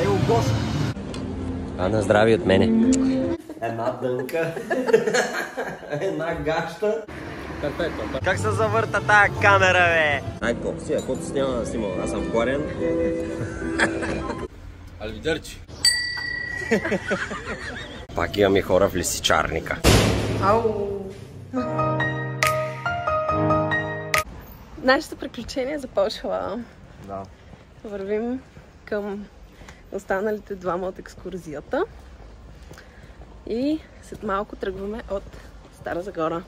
Ево, гост! А на здраве от мене. Една дънка. Една гаща. Перфектно. Как се завърта тая камера, бе? Ай, какво си? Ако ти снима да снимам, аз съм корен. Аливидерчи. Пак имаме хора в лисичарника. Ау! Нашето приключение започва. Да. Вървим към останалите двама от екскурзията. И след малко тръгваме от Стара Загора.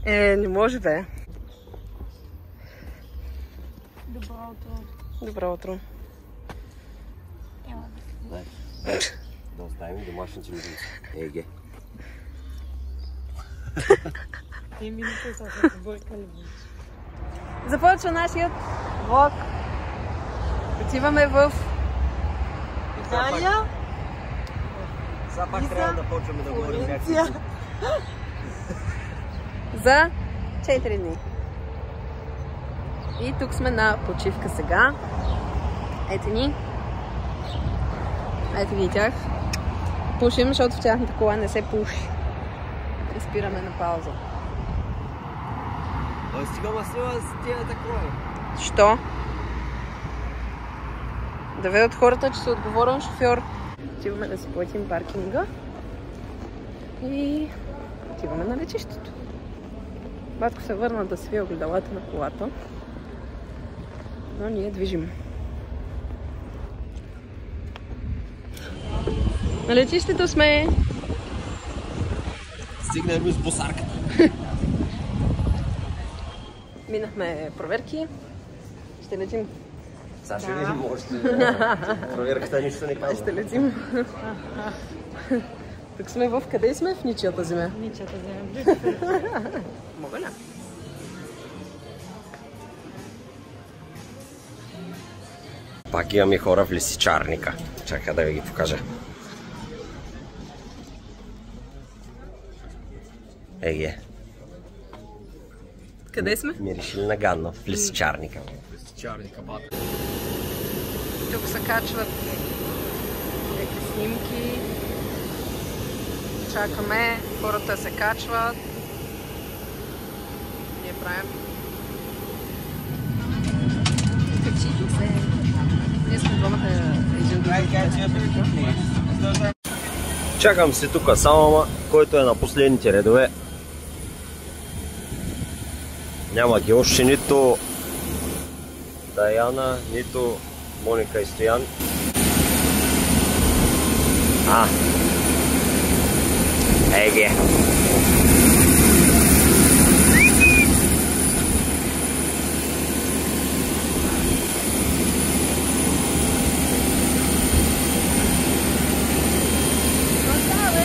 Не може, бе. Добро утро. Добро утро. Да оставим домашните любимци. Еге. Те минута са се побъркали. Започва нашият влог. Отиваме в Италия. Сега пак трябва да почваме да говорим някакви. За 4 дни. И тук сме на почивка сега. Ето ни. Ето ги тях. Пушим, защото в тяхната кола не се пуши. И спираме на пауза. Стига масива с тия такова. Що? Да видят хората, че си отговорен шофьор. Отиваме да си платим паркинга. И отиваме на летището. Батко се върна да свие огледалата на колата. Но ние движим. На летището сме. Стигнахме с босарката. Минахме проверки. Ще летим. Сега ще видим още. Проверката нищо не казва. Ще летим. Тук сме в къде сме? В ничията земя. Ничията земя. Мога ли? Пак имаме хора в лисичарника. Чакай да ви ги покажа. Еге. Къде сме? Миришили на гадно в лисичарника. Лисичарника, бата. Тук се качват някакви снимки. Чакаме хората се качват. Ние правим. Качихме се. Ние сме двамата един друг. Чакам си тук само, който е на последните редове. Няма ги още нито Даяна, нито Моника и Стоян. Еге.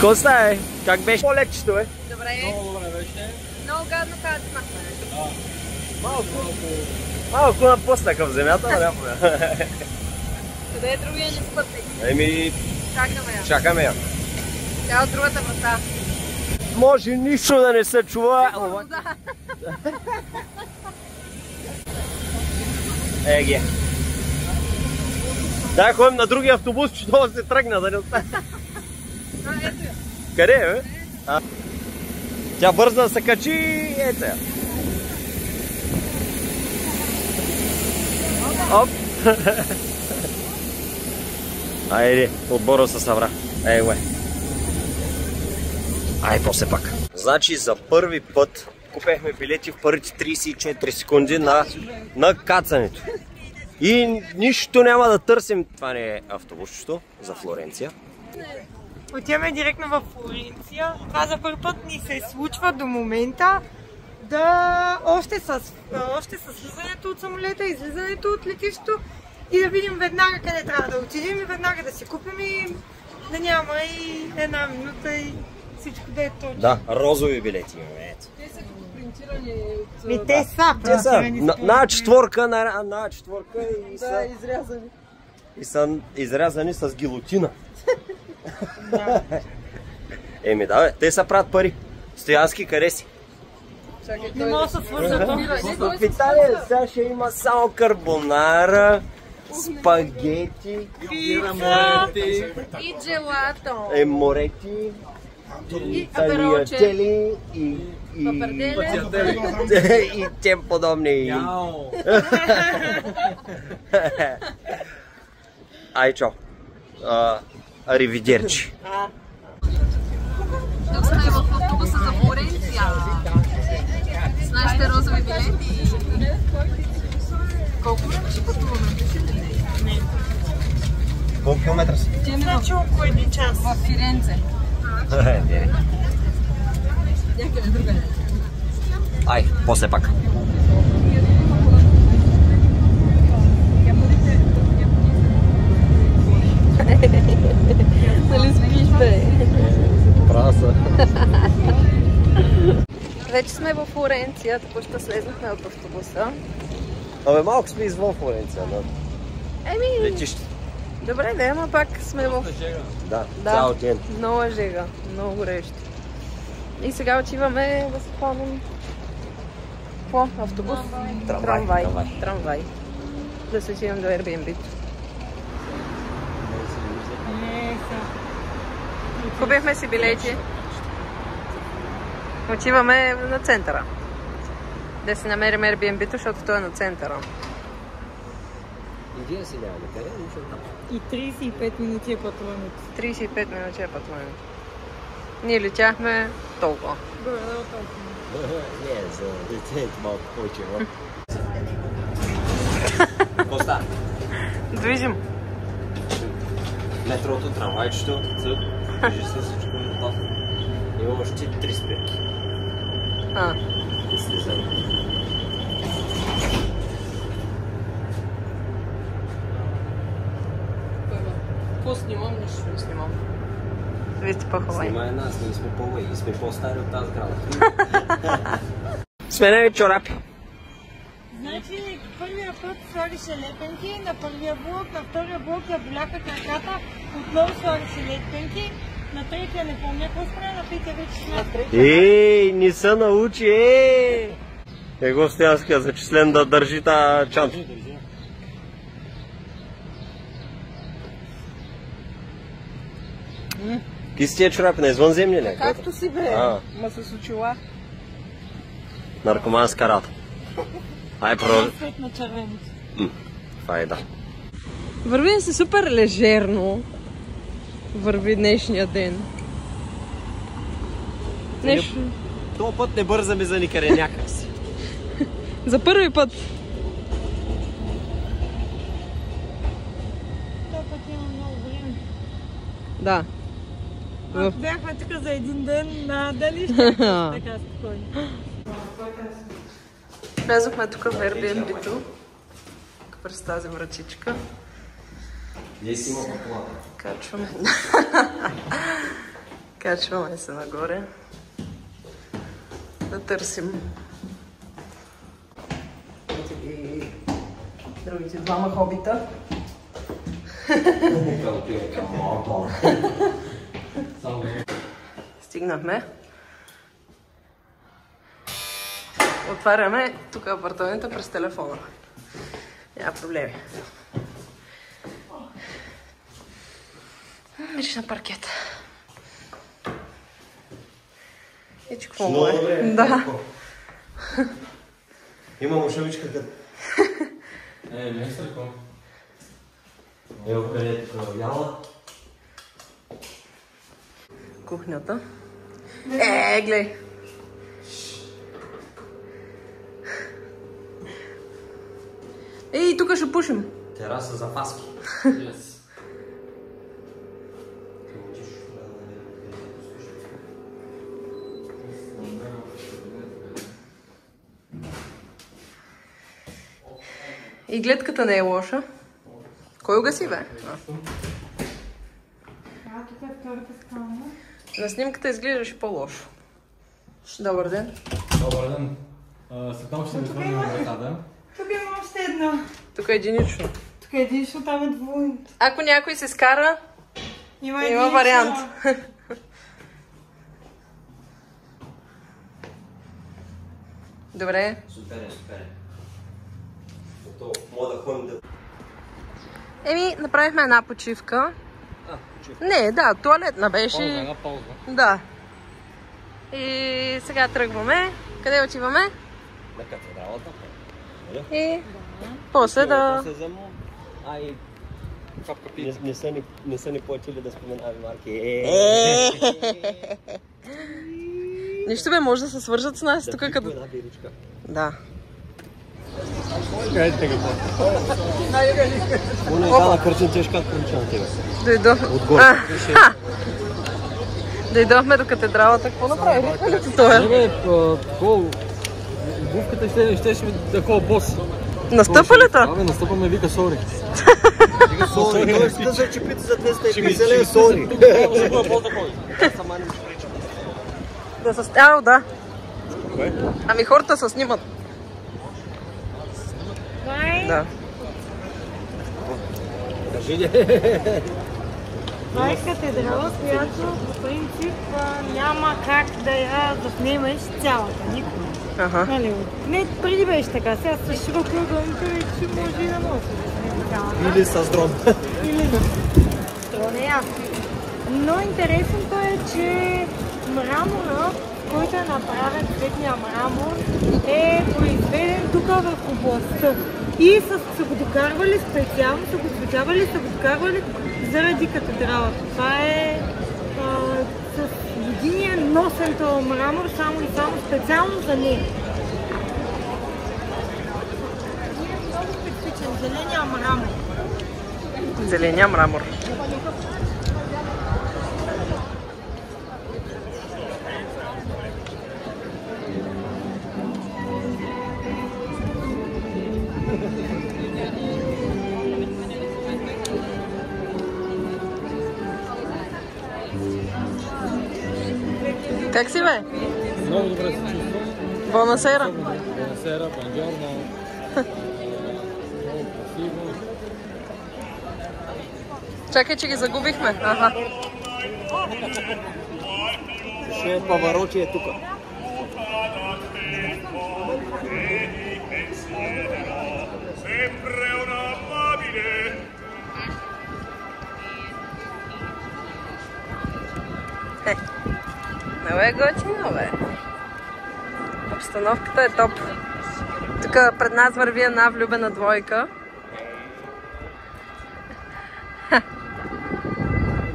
Коста е? Как беше по-лекчето, бе? Добре. Много добре беше. Много гадно как смахме. Малко напуснаха в земята, но няма проблем. Къде е другия ни спътник? Еми, Чакаме я. чакаме я. Тя от другата врата. Може нищо да не се чува. Да. Еге. Дай ходим на другия автобус, че това се тръгна да не остане. Ето я. Къде е, бе? Тя бърза да се качи, ето я. Оп! Айде, отбора се събра. Ей, уе. Ай, после пак. Значи за първи път купехме билети в първите 34 секунди на кацането. И нищо няма да търсим. Това не е автобусчето за Флоренция. Отиваме директно в Флоренция. Това за първи път ни се случва до момента да още с слизането от самолета, излизането от летището и да видим веднага къде трябва да отидем и веднага да си купим и да няма и една минута и всичко да е точно. Да, розови билети имаме. Ето. Те са принтирани от... Те са Те са на четворка и са... Да, изрязани. И са изрязани с гилотина. Да. Еми да, бе, те са правят пари. Стоянски, къде си? Не мога да се свържа. В Италия сега ще има само карбонара, спагети, И джелато. морети, таgliatelle и тем подобни. Ай, чо. Аривидерчи. Тук сме в автобуса за Флоренция. С нашите розови билети. Колко време ще пътуваме? Колко километра си? Значи около 1 час. В Фиренце. Някъде другаде. Ай, после пак. Нали спиш, бе? Праса. Вече сме в Флоренция, току-що слезнахме от автобуса. Абе, малко сме извън Флоренция, но Еми, летище. добре, да, ама пак сме в... Да, цял ден. Много е жега, много горещо. И сега отиваме да се ходим по автобус. Трамвай. Да се отивам до Airbnb-то. Купихме си билети. Отиваме на центъра. Да си намерим Airbnb-то, защото той е на центъра. И вие си нямаме къде, нищо там. И 35 минути е пътуването. 35 минути е пътуване. Ние летяхме толкова. Добре, да толкова. Не, за детето малко повече. Какво става? Движим. Метрото, трамвайчето, движи се всичко готов. Има още 3 спирки. И слизаме. Какво снимам? Нищо не снимам. Вие сте по-хубави. Снимай нас, ние сме по-лъй и сме по-стари от тази града. Сменяме чорапи. Значи, първия път слагаше лепенки, на първия блок, на втория блок я боляха краката, отново слагаше лепенки, на третия не помня какво стана, на петия вече сме. Ей, не се научи, Его Стоянския зачислен да държи тази чанта. Какви си тия чорапи, на извънземни ли? Както си бе, ма с очила. Наркоманска рата. Ай, Цвет на червеното. Това е да. Върви се супер лежерно. Върви днешния ден. Нещо. Този път не бързаме за никъде някак си. За първи път. Това път има много време. Да. Ако бяхме тук за един ден, дали ще е така спокойно. Влязохме тук в Airbnb-то. През тази вратичка. Ние си има популата. Качваме се нагоре. Да търсим и другите двама хобита. Стигнахме. Отваряме тук апартамента през телефона. Няма проблеми. Виж на паркета. И че какво му е? Да. Има мушавичка като... Не е сърко. Ево къде е тук вяла. Кухнята. Глей! Ей, тук ще пушим. Тераса за фаски. И гледката не е лоша. Кой угаси, бе? Тук е втората скална. На снимката изглеждаше по-лошо. Добър ден. Добър ден. След малко ще ми отворим вратата. Тук има още една. Тук е единично. Тук е единично, там е двойно. Ако някой се скара, Има има вариант. Добре. Супер е. Мога да ходим да... Еми, направихме една почивка. Почивка. Не, да, туалетна беше. Една пауза. Да. И сега тръгваме. Къде отиваме? На катедралата. И после да... Ай, не са ни платили да споменаваме марки. Нищо бе, може да се свържат с нас тук като... Една биричка. Да. Къде те го Уна е дала кърчин, тежка как прилича на тебе. Отгоре. Дойдохме до катедралата. Какво направихме? Това е. Обувката ще такова бос. Настъпа ли то? Абе, настъпаме, вика сори. Сори, той ще да се чепите за 250 лева, сори. Да се стял, да. Ами хората се снимат. Да. Кажи ли? Това е катедрала, която по принцип няма как да я заснемеш цялата, никога. Ага. Нали? Не, преди беше така, сега с широкоъгълните вече може и да може да заснеме цялата. Или с дрон. Или с дрон, е ясно. Но интересното е, че мрамора, който е направен, цветния мрамор, е произведен тук в областта. И са го докарвали специално, са го докарвали заради катедралата. Това е с години е носен този мрамор, само и само специално за нея. Е много специфичен, зеления мрамор. Зеления мрамор. Как си, бе? Много добре се чувствам. Бонасера. Бонасера, бонджорно. Много красиво. Чакай, че ги загубихме. Аха. Ще е Паварочи е тука. Много е готино, бе. Обстановката е топ. Тук пред нас върви една влюбена двойка.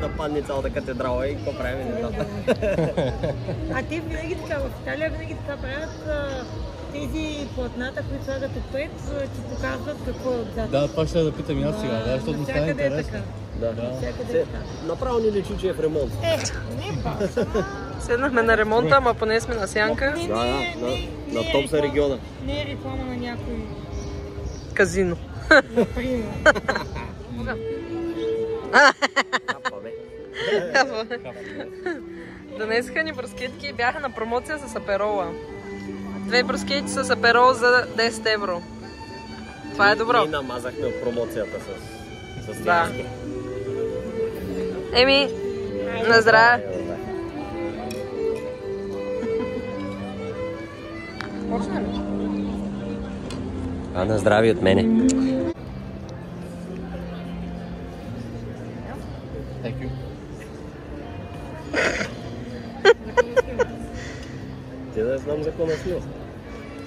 Да падне цялата катедрала и какво правим нещата. А те винаги така, в Италия винаги така правят тези платната, които слагат отпред, ти показват какво е отзад. Да, това ще да питам и аз сега, да, защото ми стане интересно. Навсякъде е така. Направо ни личи, че е в ремонт. Не баш. Седнахме на ремонта, ама поне сме на сянка. На топ за региона. Не е реклама на някой, Казино. например. Донесаха ни брускетки и бяха на промоция с аперола. 2 брускети с аперол за 10 евро. Това е добро. И намазахме от промоцията с Да. тяски. Еми, на здраве. А на здраве от мене. Thank you. Ти да знам за какво насмил.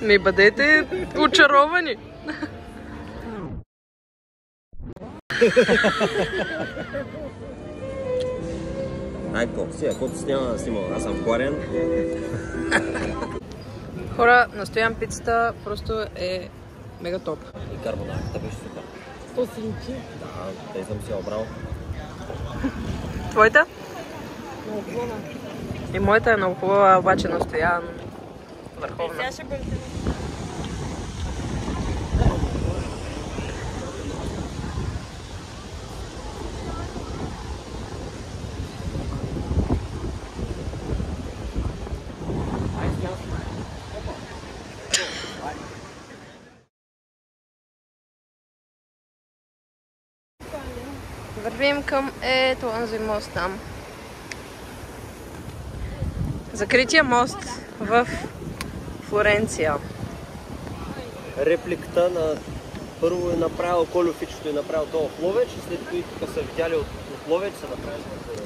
Ми бъдете очаровани. Ай, какво си, ако ти сняма да снимам, аз съм хварен. Хора, настоям пицата просто е мега топ. И карбонарката беше супер. То си личи. Да, тъй съм си обрал. Твоята? Много хубава. И моята е много хубава, обаче настоявам върховна. Сега ще бъде. Вървим към този мост там. Закрития мост в Флоренция. репликата на... Първо е направил Колю Фичето и направил това в Ловеч и след това тук са видяли от Ловеч са направили в Ловеч.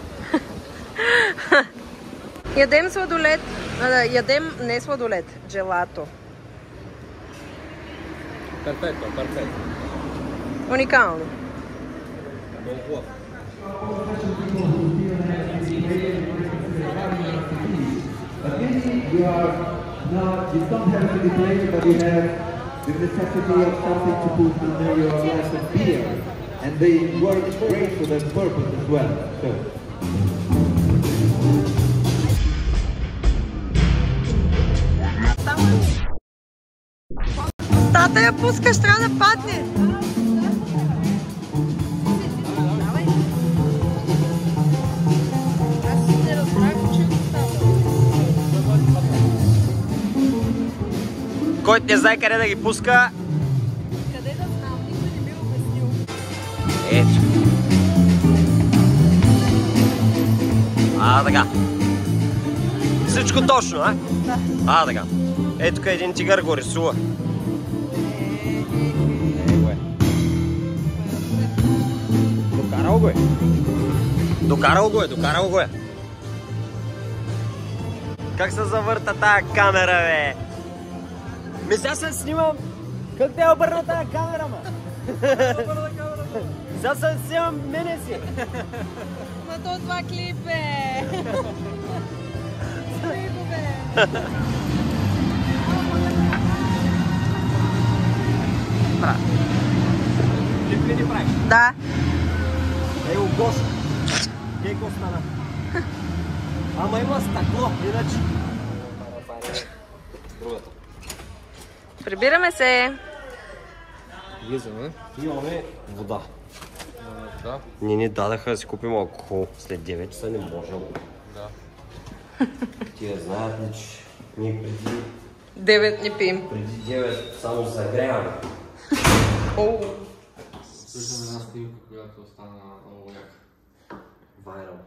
Ядем сладолет, ядем не сладолет, джелато. Перфектно, перфектно. Уникално. Много хубаво. You don't have to be playing, but you have the necessity of something to put under your glass of beer. And they work great for that purpose as well. So. Тата я пускаш, трябва да падне. Който не знае къде да ги пуска... Къде да знам, никой не би обяснил. Ето. Така. Всичко точно, а? Да. Така. Ето тук един тигър го рисува. Докарал го е. Докарал го е. Как се завърта тая камера, бе? Сега се снимам. Как те обърна тая камера, ма? Сега се снимам мене си. Ма то това клип, бе. Клипове. Клип ли ни правиш? Да. Ей, Гош. Кей го стана? Ама има стъкло, иначе. Другата. Прибираме се. Влизаме. Имаме вода. Да. Ние ни дадаха да си купим алкохол. След 9 часа не можем. Да. Тия знаят ли, че ние преди 9 не пием. Преди 9 само загряваме. Слушаме една снимка, която стана много яка. Вайрал.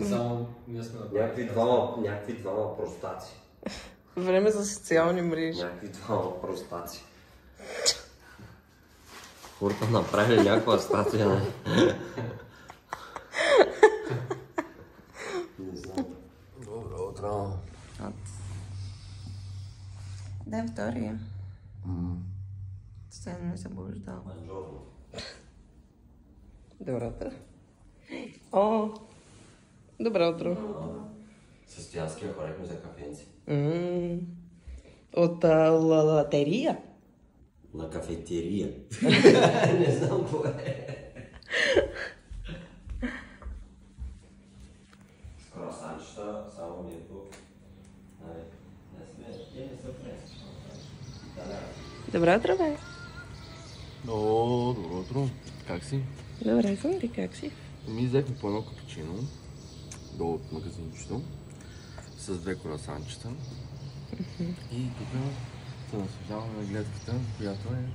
И само ние сме Някакви двама простаци. Време за социални мрежи. Някакви двама простаци. Хората направили някаква статия, не? Не знам. Добро утро. Ден втори. Съвсем не се събуждал. Добро утро. О, добро утро. С тянския хорехме за кафенци. От латерия? На кафетерия. Не знам кое е. С круасанчета, само дето. Не са прес. Добро утро, бе. О, добро утро. Как си? Добре съм, ти как си? Ми взехме по едно капучино долу от магазинчето с 2 круасанчета. И тук се наслаждаваме на гледката, която е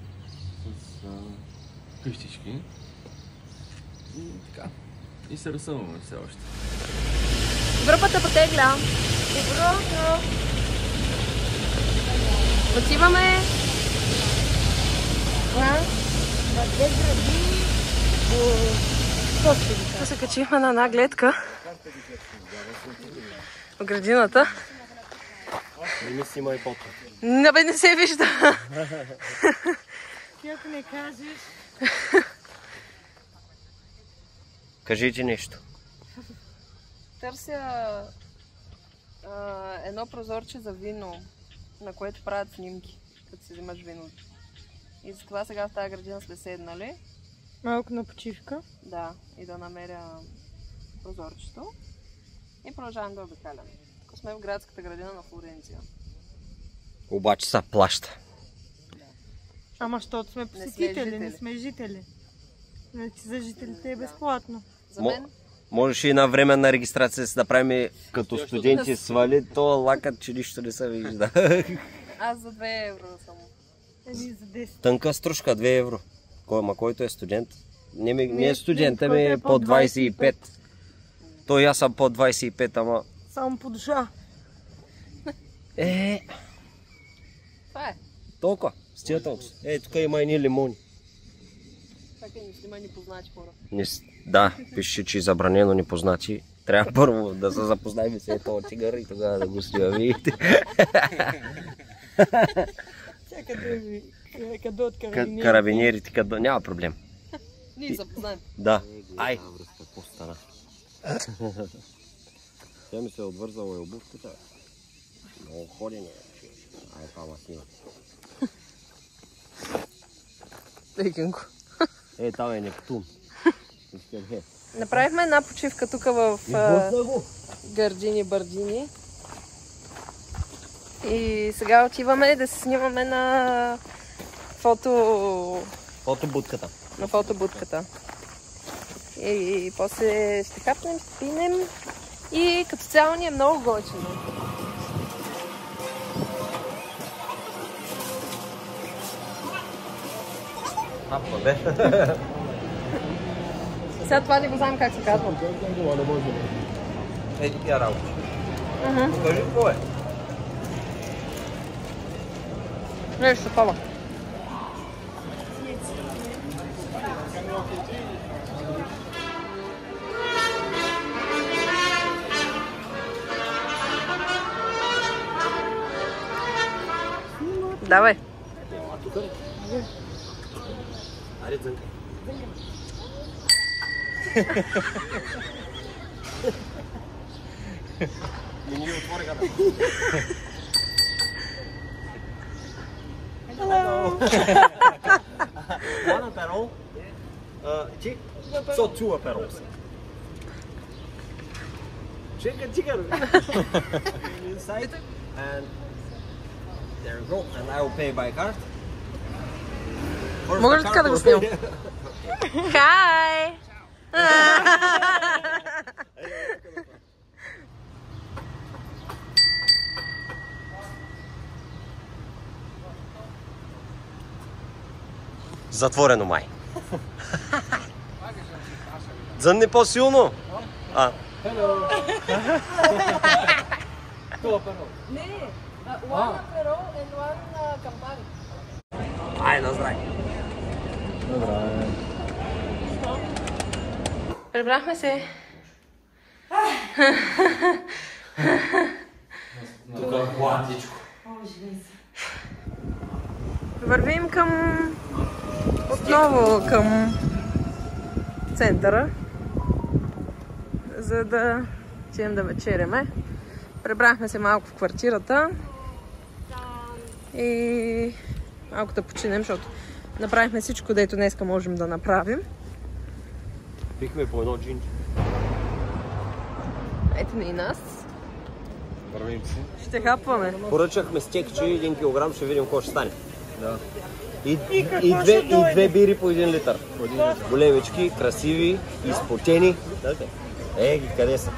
с къщички. И така. И се разсъмваме все още. Групата потегля. Добро утро. Отиваме на 2 градини. Тук се качихме на една гледка в градината. Не ми снимай фото. Бе, не се вижда. Ти ако не кажеш... Кажете нещо. Търся едно прозорче за вино, на което правят снимки, като си взимаш виното. И затова сега в тази градина сме седнали. Малко на почивка. Да, и да намеря прозорчето. И продължавам да обикалям. Тук сме в градската градина на Флоренция. Обаче са плаща. Ама защото сме посетители, не сме жители. Значи за жителите е безплатно. За мен? Можеш и на временна регистрация си да правим като студенти свали, то лакът, че нищо не се вижда. Аз за 2 евро само. Еми за 10. Тънка стружка, 2 евро. Който е студент? Не е студент, ами е по 25. Той аз съм по 25, ама... Само по душа. Това е. Толкова. С тия толкова. Тук има едни лимони. Чакай, не снимай непознати хора. Да, пише, че е забранено непознати. Трябва първо да се запознаем с този тигър и тогава да го снимаме, видите. Къде от карабинерите? Карабинерите, къде... Няма проблем. Ние запознаем. Да. Ай! Какво стана? Тя ми се е отвързала и обувката. Много ходене. Ай, пама снима. Лекенко. Там е Нептун. Направихме една почивка тук в Гърдини-Бърдини. И сега отиваме да се снимаме на фотобудката. На фотобудката. И после ще хапнем, спинем и като цяло ни е много готино. Хапва, бе. Сега това не го знам как се казва. Тия работи. Кажи какво е? Нещо такова. Давай. Аре, дзънкай. Не ни отвори гада. Hello. One apparel. Chick. So 2 apparels. Chicken. Inside. And there you go. And I will pay by card. Мога ли така да го снимам? Хай! Затворено май. Дзънни по-силно. Не, one apero and one Campari. Ай, на здраве. Прибрахме се. Тук е хладничко. Вървим отново към центъра, за да отидем да вечеряме. Прибрахме се малко в квартирата и малко да починем, защото направихме всичко, дето днеска можем да направим. Пихме по едно джинче. Ето ни и нас. Вървим си. Ще хапваме. Поръчахме стекче 1 килограм, ще видим какво ще стане. Да. И две бири по 1 литър. Големички, красиви, изпотени. Ги къде са?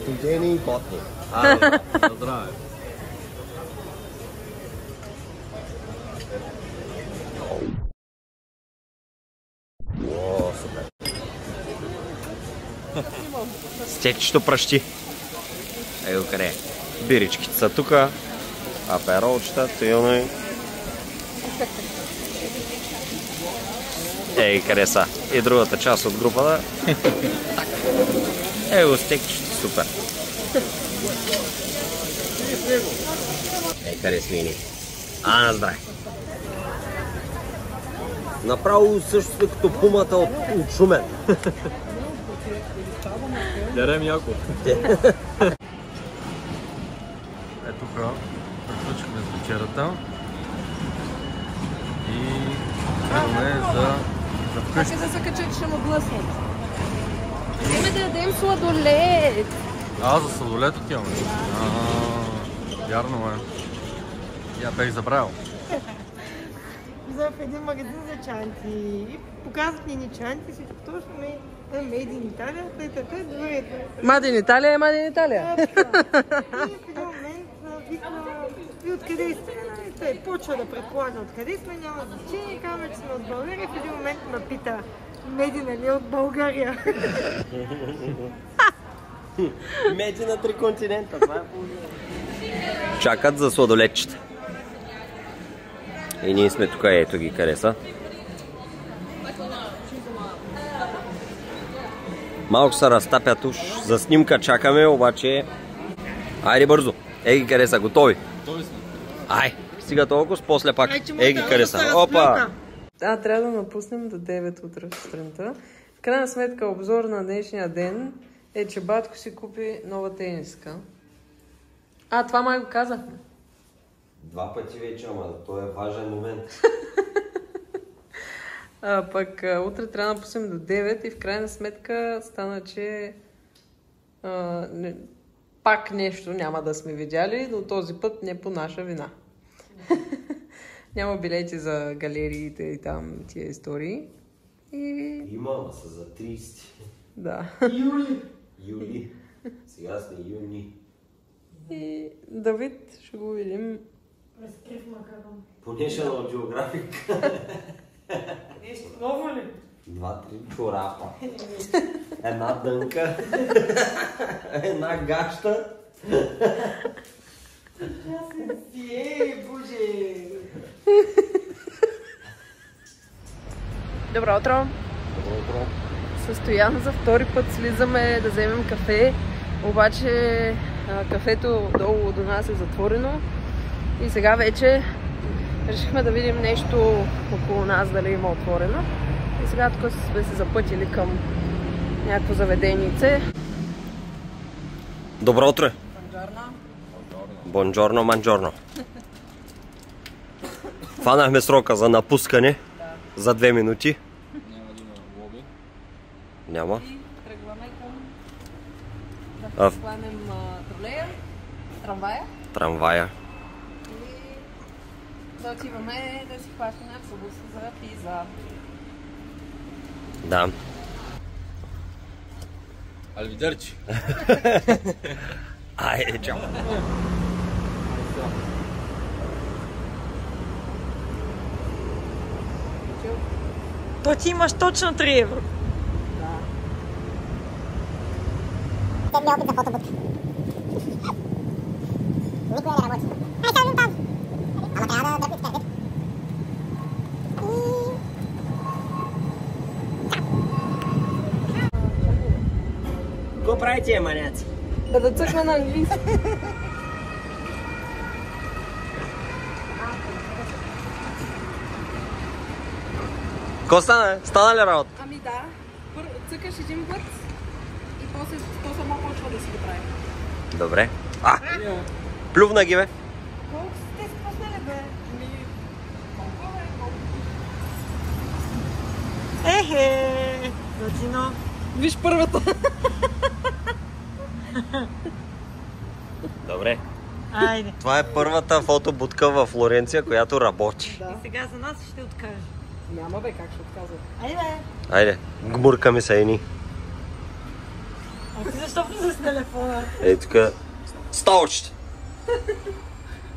Студени и потни. Здраве. О, супер. Стекчето пръщи. Ей го къде. Биричките са тука. Аперолчета, тилни. Ей, къде са? И другата част от групата. Ей го стекчето, супер. Ей, къде сме ни? На здраве. Направо също като пумата от Шумен. Дерем яко. Тук приключихме с вечерата и тръгваме за вкъщи. Как да се кача, че ще му глъснат? Идеме да ядем сладолет. За сладолет отиваме. Вярно е. Я бех забравил. В един магазин за чанти и показват ни чанти, всичко точно Made in Italia, той е добре. Мадин Италия е Мадин Италия. И в един момент вика, и откъде сте? Той почва да предполага откъде сме, няма значение, казваме, че сме от България. В един момент ме пита, Медина ли е от България? Меди на 3 континента, това е положение. Чакат за сладолетчета. И ние сме тук, ето ги къде са. Малко се разтапят уж. За снимка чакаме, обаче... Айде бързо. Еги къде са, готови? Готови сме. Ай, стига толкова, после пак. Еги къде са. Опа! Да, трябва да напуснем до 9 утре сутринта. В крайна сметка обзор на днешния ден е, че батко си купи нова тениска. Това май го казахме. 2 пъти вече, ама това е важен момент. Пък утре трябва да напуснем до 9 и в крайна сметка стана, че пак нещо няма да сме видяли, но този път не по наша вина. Няма билети за галериите и там тия истории. Има, ама са за 30. Да. Юли. Сега сме юни. И Давид ще го видим. Разкрив макарон. По National Geographic. Нещо ново ли? 2-3 чорапа. Една дънка. Една гаща. Боже! Добро утро! Добро утро. Състоян за втори път слизаме да вземем кафе, обаче кафето долу до нас е затворено и сега вече решихме да видим нещо около нас, дали има отворено. И сега тук сме се запътили към някакво заведенице. Добро утро! Бонджорно! Бонджорно, манджорно. Фанахме срока за напускане за 2 минути. Няма да има лоби. Няма. И тръгваме към да хванем Трамвая. И да отиваме да си хващаме автобус за Пиза. Да. Аливидерчи. Айде, чао. То ти имаш точно 3 евро. Седми опит за фотобудка. Никой не работи. Ай, там. Ама трябва да дръпнеш кърпет. Какво правите, маняци? Да цъкна на английски. Какво стана? Стана ли работа? Ами да, цъкаш един път и после то само почва да си го прави. Добре. Плювна ги, бе. Колко сте спуснали, бе? Ехе! Готино. Виж първата. Добре. Айде. Това е първата фотобудка във Флоренция, която работи. И сега за нас ще откажа. Няма бе, как ще отказват. Айде, бе. Айде, гмуркаме се едни. А ти защо влизаш с телефона? Ей, тук столчета.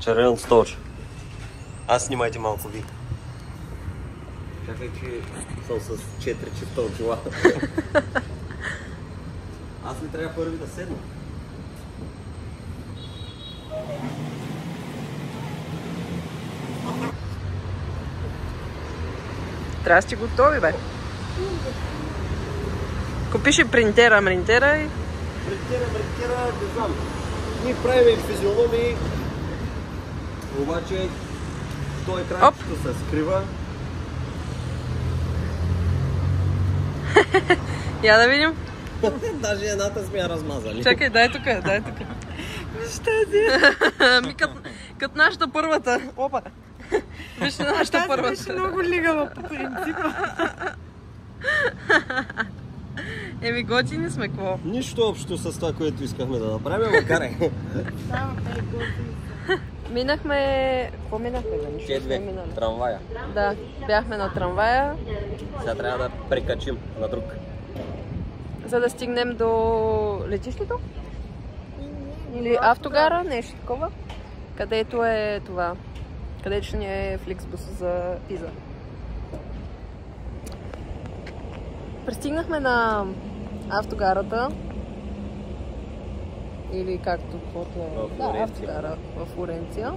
Червеното столче. Аз снимайте малко ви. Чакай, че съм с 4 чифтончила. Аз ли трябва първи да седна? Трябва да сте готови, бе. Купиш и принтера и... Принтера, не знам. Ние правим физиономии, обаче той крайчето се скрива. Я да видим. Даже едната сме я размазали. Чакай, дай тук. Виж тази. Ми като нашата първата. Опа. Виж нашата първата. Тази беше много лигава по принципа. Еми готини сме, какво? Нищо общо с това, което искахме да направим, макар е. Минахме... Какво минахме? Нищо не сме минали. Трамвая. Да, бяхме на трамвая, Сега трябва да прекачим на друг. за да стигнем до летището. Или автогара, нещо такова. Където е това. Където ще ни е Фликсбус за Пиза. Пристигнахме на автогарата. Или както каквото е. Да, автогара в Флоренция.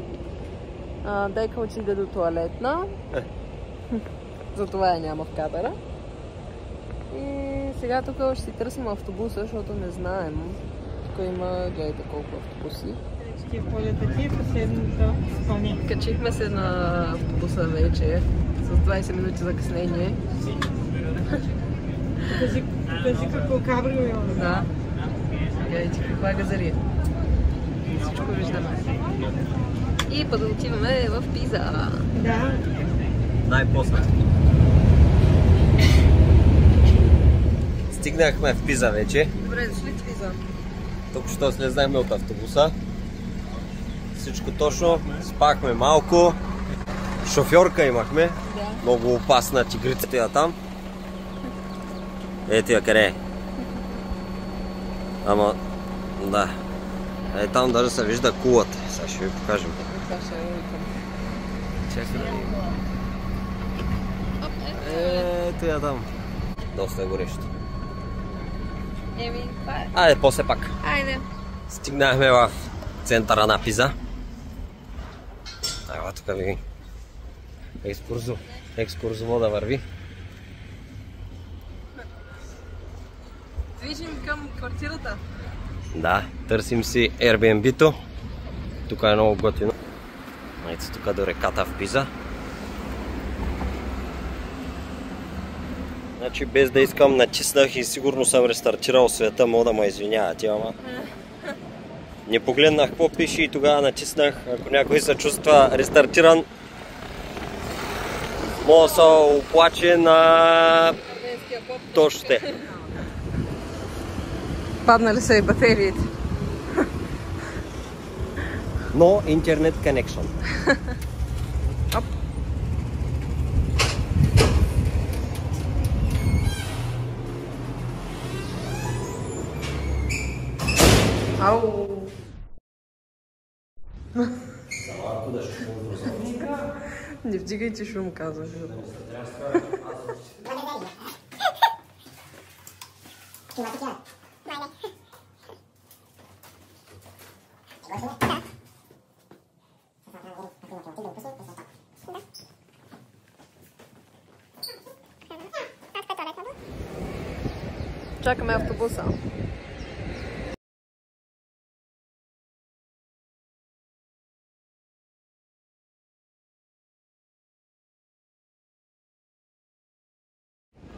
Дека отиде до тоалетна. Затова я няма в кадъра. И сега тук ще си търсим автобуса, защото не знаем. Тук има, гледайте колко автобуси. Ще полета ти последното спомня. Качихме се на автобуса вече с 20 минути закъснение. Кажи какво кабрио има. Да. Гледайте каква газария. Всичко виждаме. И пък отиваме в Пиза. Да. Най-после. Стигнахме в Пиза вече. Добре, дошли в Пиза. Тук що слезнахме от автобуса. Всичко точно. Спахме малко. Шофьорка имахме. Да. Много опасна тигрицата я там. Ето я къде е. Ама, да. Е, там даже се вижда кулата. Сега ще ви покажем. Чакай да ви... Ето я там. Доста е горещо. Еми, това е. Айде, после пак. Айде. Стигнахме в центъра на Пиза. Ела, тук ви екскурзово да върви. Движим към квартирата. Да, търсим си Airbnb-то. Тук е много готино. Ето тук до реката в Пиза. Значи без да искам натиснах и сигурно съм рестартирал света, мога да ме извинявате, ама... Не погледнах какво пише и тогава натиснах. Ако някой се чувства рестартиран, мога да се оплаче на... Точно те. Паднали са и батериите. Но интернет connection. Оп. Ау. Не вдигайте шум, казваш. Чакаме автобуса.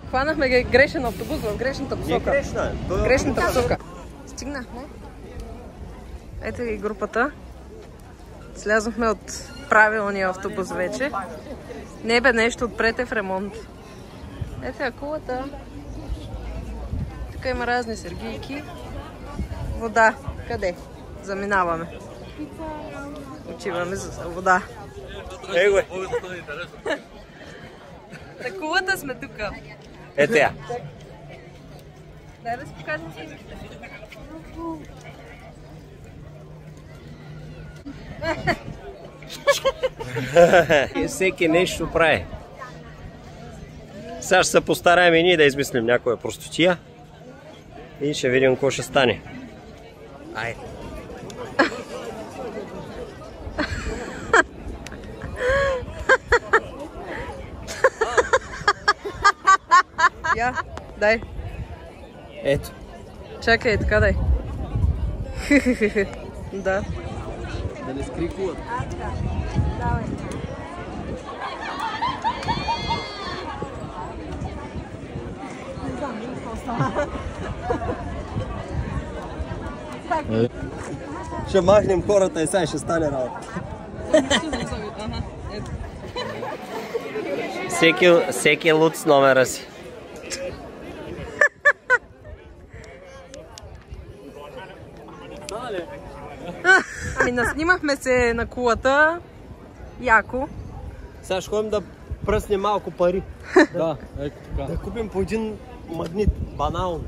Хванахме грешен автобус в грешната посока. Не грешна, грешната посока. Стигнахме. Ето и групата. Слязохме от правилния автобус вече. Не бе, нещо отпред е в ремонт. Ето е кулата. Тук има разни сергийки. Вода. Къде? Заминаваме. Отиваме за вода. Его е. На кулата сме тук. Ето я. Дай да си покажем снимките. Всеки нещо прави. Сега ще се постараем и ние да измислим някоя простотия и ще видим какво ще стане. Айде. Я, дай. Ето. Чакай, така дай. Да. Да не скрикуват. Ще махнем хората и сега ще стане работа. Всеки луд с номера си. Ами наснимахме се на кулата. Яко. Сега ще ходим да пръснем малко пари. Да, ето така. Да купим по един магнит. Банално.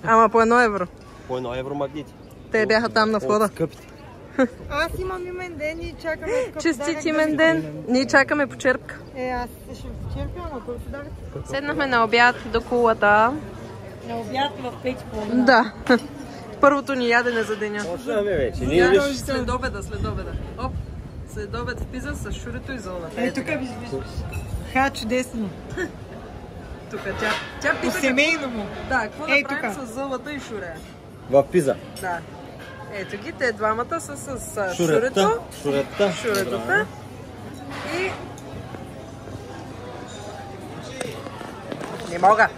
Ама по 1 евро. По 1 евро магнити. Те бяха там на входа. Скъпите. Аз имам имен ден и чакаме такъв Честит имен ден. Ние чакаме почерпка. Аз ще почерпя, ама кой подарък? Седнахме на обяд до кулата. На обяд в 5:30. Да. Първото ни ядене за деня. Почваме вече. Ние виж. След обеда. Оп. следобед в Пиза с Шурето и Золата. Ей, тук виж. Ха, чудесно. Тук тя пита... По-семейно му. Да, какво да правим с Золата и Шуре? В Пиза. Да. Ето ги, те двамата са с Шурето. Шуретата. И... Не мога.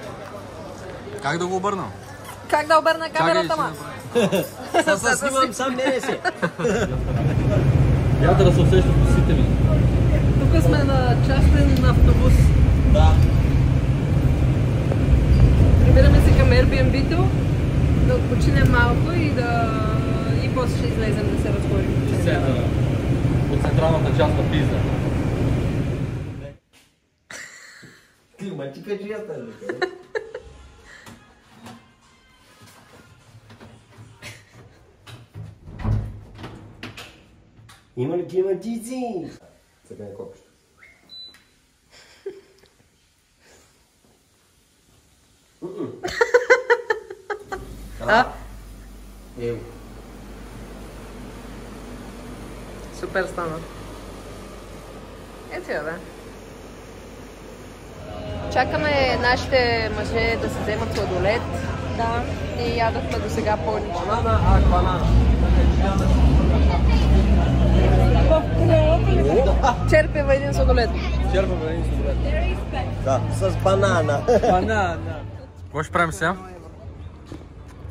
Как да го обърна? Как да обърна камерата, ма? Аз снимам сам мене си. Я да се усеща в косите ми. Тук сме на частен автобус. Да. Прибираме се към Airbnb-то, да отпочинем малко и после ще излезем да се разходим. От централната част на Пиза. Ти, ма ти кажи я тази. Има ли климатици? Сега е копчето. Ево. Супер стана. Ето я, да. Чакаме нашите мъже да се вземат сладолед. Да. И ядохме до сега по-ничего. Банана. Черпева един сладолед. Да, с банана. Какво ще правим сега?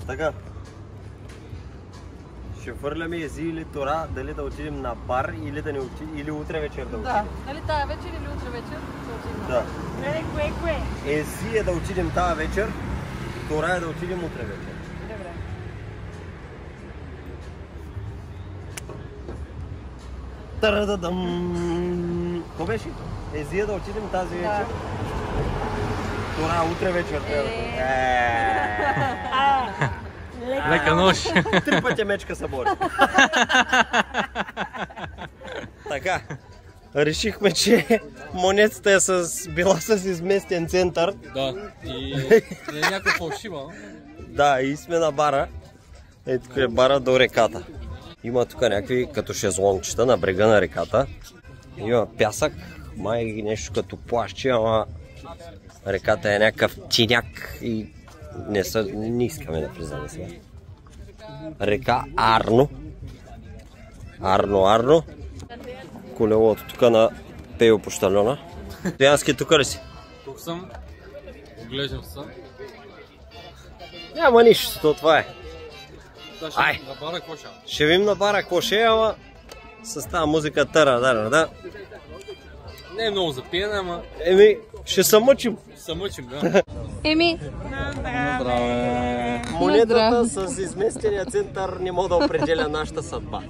Така. Ще фърляме ези или тора, дали да отидем на бар или да не отидем, или утре вечер да отидем. Да. Дали тая вечер или утре вечер да отидем? Да. Кое? Ези е да отидем тая вечер, тора е да отидем утре вечер. Добре. Тарададам. Ко беше? Ези е да отидем тази вечер. Тора утре вечер. Лека нощ. 3 пъти мечка се бори. Така. Решихме, че монетата е била с изместен център. Да, и е някаква фалшива. Да, и сме на бара. Ей, тук е бара до реката. Има тук някакви като шезлонгчета на брега на реката. Има пясък, май нещо като плащи, ама реката е някакъв тиняк и не искаме да признаме сега. Река Арно. Арно. Колелото тук на Пейо Пощальона. Стоянски, тук ли си? Тук съм. Оглеждам се. Няма нищо, това е. Да, ще на бара какво ще? Ще видим на бара какво ще е, ама с тази музика да. Не е много запиене, ама... Еми, ще се мъчим. Да. Еми, Здраве! Монетата с изместения център не мога да определя нашата съдба.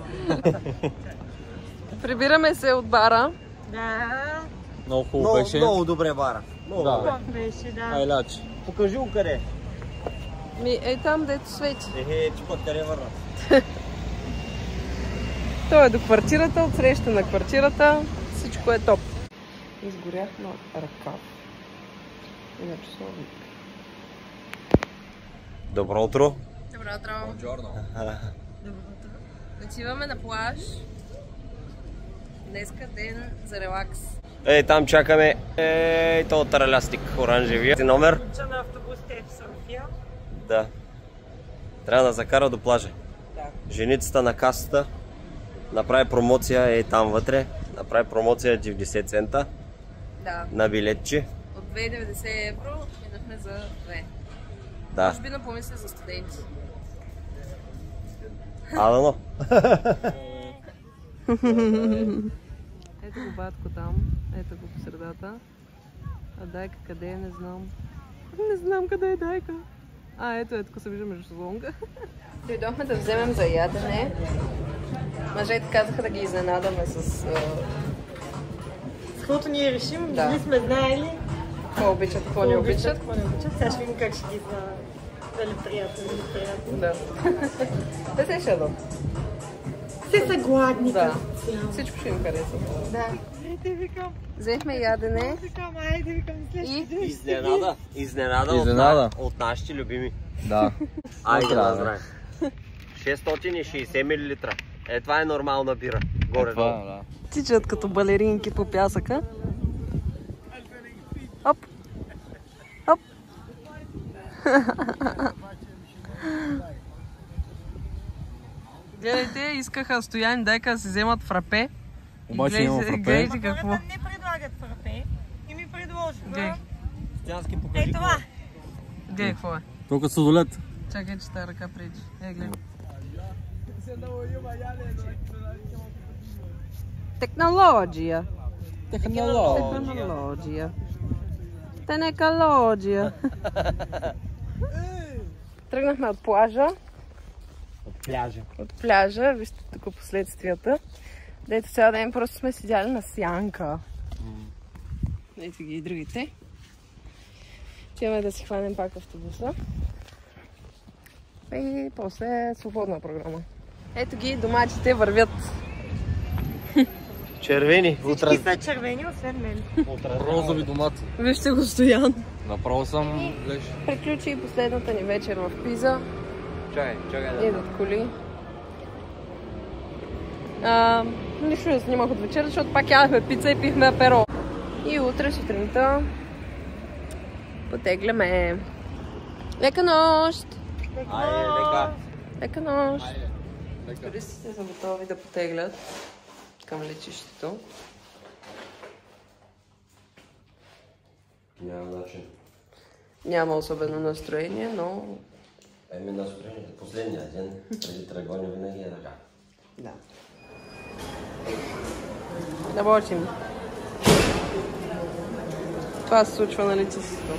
прибираме се от бара. Да. Много хубаво беше. Много добре бара. Много добре. Беше, да. Айляч. Покажи го къде. Ей там, дето свети. Чупат къде върна. Той е до квартирата, отсреща на квартирата. Всичко е топ. Изгорях на ръкав. Иначе словник. Добро утро. Добро утро. Отиваме на плаж. Днеска ден за релакс. Ей, там чакаме. Ей, то таралястик, оранжевия. Номер? На автобусите в София. Да. Трябва да закара до плажа. Да. Женицата на касата направи промоция, е там вътре. Направи промоция 90 цента. Да. На билетче. От 2,90 евро минахме за 2. Да. Може би да помисля за студенти. Дано. Ето го батко там, ето го по средата. А Дайка къде е, не знам. Не знам къде е Дайка. Ето тук се вижда между шезлонга. Дойдохме да вземем за ядене. Мъжете казаха да ги изненадаме с... Каквото ние решим, Да. ние сме знаели. Какво обичат, какво не обичат. Сега ще видим как ще ги знаем. Дали приятно или неприятно. Да. Те се ще ядат. Все са гладни. Да. като цяло. Всичко ще им хареса. Да. Айде викам. Взехме ядене Айде викам. и... Изненада от нашите любими. Да. Айде на здраве. 660 мл. Това е нормална бира. Горе-долу. Тичат като балеринки по пясъка. Оп! Оп! Гледайте, искаха Стоян и Дайка да си вземат фрапе. Обаче няма фрапе. Гледайте какво. Хората не предлагат фрапе и ми предложиха. Стянски, покажи Това. Гледай какво е. Толкова сладолет. Чакай, че тази ръка пречи. Гледай. Технология. Технология. Тенекалогия. Тръгнахме от плажа. От пляжа. Вижте тук последствията. Дето цял ден просто сме седяли на сянка. Ето ги и другите. Отиваме да си хванем пак автобуса. И после свободна програма. Ето ги, домачите вървят. Червени. Всички са червени, освен мен. Розови домати. Вижте го, Стоян. Направо съм леш. Приключи и последната ни вечер в Пиза. Чакай да. Идват коли. Нищо не снимах от вечера, защото пак ядахме пица и пихме аперо. И утре сутринта потегляме. Лека нощ! Айде, лека. Лека нощ! Туристите са готови да потеглят към летището. Няма начин. Няма особено настроение, но... Еми настроение. Последния ден, преди тръгване винаги е така. Да. Работим. Това се случва на летището.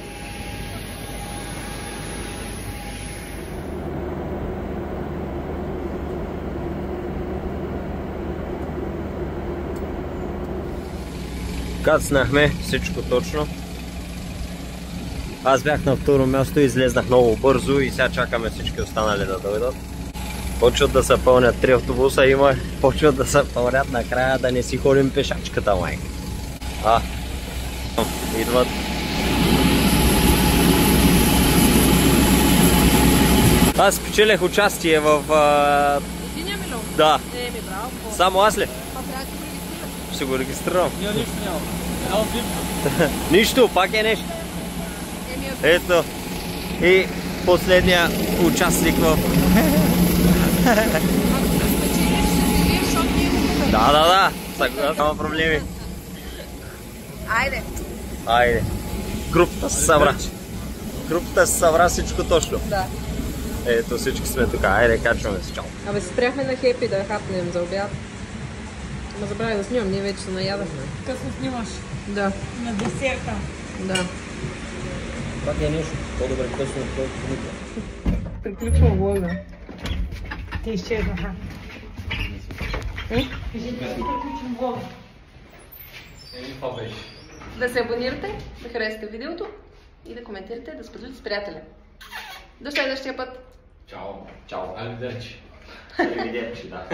Кацнахме всичко точно. Аз бях на второ място, излезнах много бързо и сега чакаме всички останали да дойдат. Почват да се пълнят 3 автобуса има, почват да се пълнят накрая да не си ходим пешачката, май. Идват. Аз спечелих участие в... Единия милион? Да. Еми, браво. Само аз ли? Това трябва да се регистрираш. Ще го регистрирам. Ние нищо няма. Нищо, пак е нещо. Ето. И последния участник в... Да. Няма проблеми. Айде. Айде. Групата се събра. Групата се събра всичко точно. Да. Ето всички сме тук. Айде, качваме се. Чао. Абе, спряхме на Хепи да хапнем за обяд. Ама забравя да снимам, ние вече се наядахме. Късно снимаш Да. на десерта. Да. Пак е нещо. По-добре късно, отколкото никога. Приключва влога. Те изчезнаха. Да се абонирате, да харесате видеото и да коментирате, да споделите с приятели. До следващия път! Чао. Чао. Аливидерчи. Аливидерчи, да.